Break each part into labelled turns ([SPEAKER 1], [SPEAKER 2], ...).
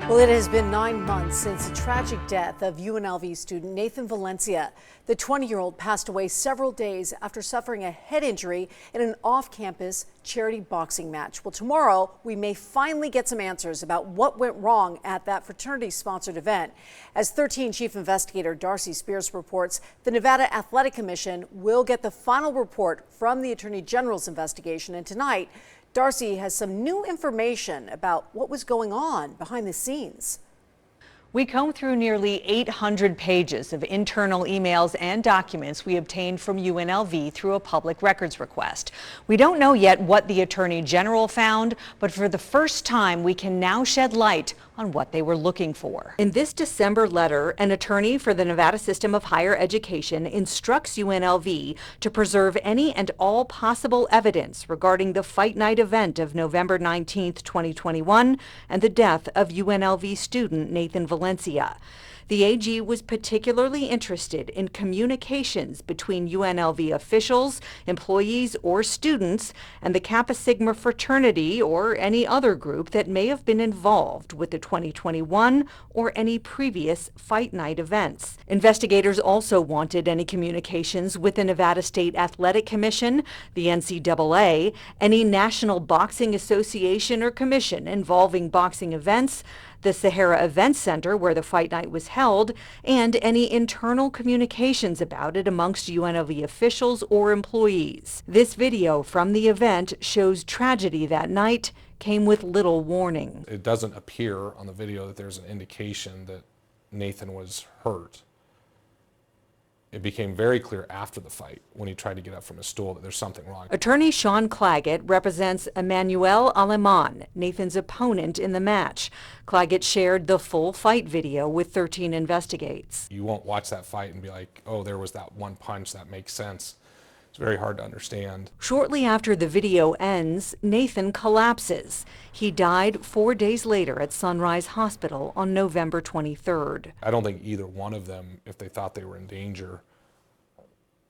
[SPEAKER 1] Well, it has been 9 months since the tragic death of UNLV student Nathan Valencia. The 20-year-old passed away several days after suffering a head injury in an off-campus charity boxing match. Well, tomorrow we may finally get some answers about what went wrong at that fraternity-sponsored event. As 13 Chief Investigator Darcy Spears reports, the Nevada Athletic Commission will get the final report from the Attorney General's investigation, and tonight Darcy has some new information about what was going on behind the scenes.
[SPEAKER 2] We combed through nearly 800 pages of internal emails and documents we obtained from UNLV through a public records request. We don't know yet what the Attorney General found, but for the first time we can now shed light on what they were looking for. In this December letter, an attorney for the Nevada System of Higher Education instructs UNLV to preserve any and all possible evidence regarding the Fight Night event of November 19, 2021, and the death of UNLV student Nathan Valencia. The AG was particularly interested in communications between UNLV officials, employees, or students, and the Kappa Sigma fraternity or any other group that may have been involved with the 2021 or any previous Fight Night events. Investigators also wanted any communications with the Nevada State Athletic Commission, the NCAA, any National Boxing Association or commission involving boxing events, the Sahara Event Center where the Fight Night was held, and any internal communications about it amongst UNLV officials or employees. This video from the event shows tragedy that night came with little warning.
[SPEAKER 3] It doesn't appear on the video that there's an indication that Nathan was hurt. It became very clear after the fight when he tried to get up from his stool that there's something wrong.
[SPEAKER 2] Attorney Sean Claggett represents Emmanuel Aleman, Nathan's opponent in the match. Claggett shared the full fight video with 13 Investigates.
[SPEAKER 3] You won't watch that fight and be like, oh, there was that one punch, that makes sense. It's very hard to understand.
[SPEAKER 2] Shortly after the video ends, Nathan collapses. He died 4 days later at Sunrise Hospital on November 23rd.
[SPEAKER 3] I don't think either one of them, if they thought they were in danger,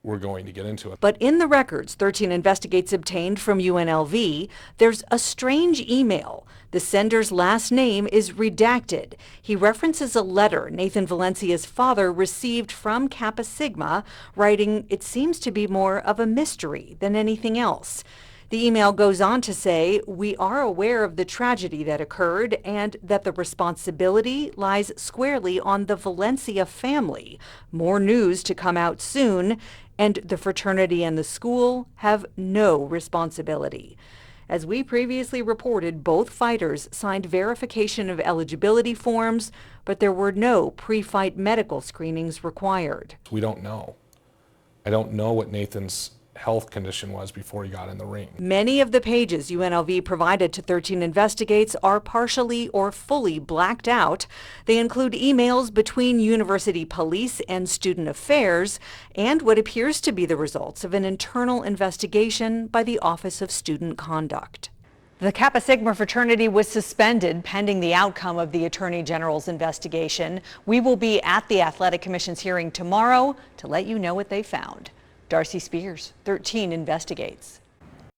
[SPEAKER 3] were going to get into it.
[SPEAKER 2] But in the records 13 Investigates obtained from UNLV, there's a strange email. The sender's last name is redacted. He references a letter Nathan Valencia's father received from Kappa Sigma, writing, "It seems to be more of a mystery than anything else." The email goes on to say, "We are aware of the tragedy that occurred and that the responsibility lies squarely on the Valencia family. More news to come out soon, and the fraternity and the school have no responsibility." As we previously reported, both fighters signed verification of eligibility forms, but there were no pre-fight medical screenings required.
[SPEAKER 3] We don't know. I don't know what Nathan's health condition was before he got in the ring.
[SPEAKER 2] Many of the pages UNLV provided to 13 Investigates are partially or fully blacked out. They include emails between university police and student affairs and what appears to be the results of an internal investigation by the Office of Student Conduct. The Kappa Sigma fraternity was suspended pending the outcome of the Attorney General's investigation. We will be at the Athletic Commission's hearing tomorrow to let you know what they found. Darcy Spears, 13 Investigates.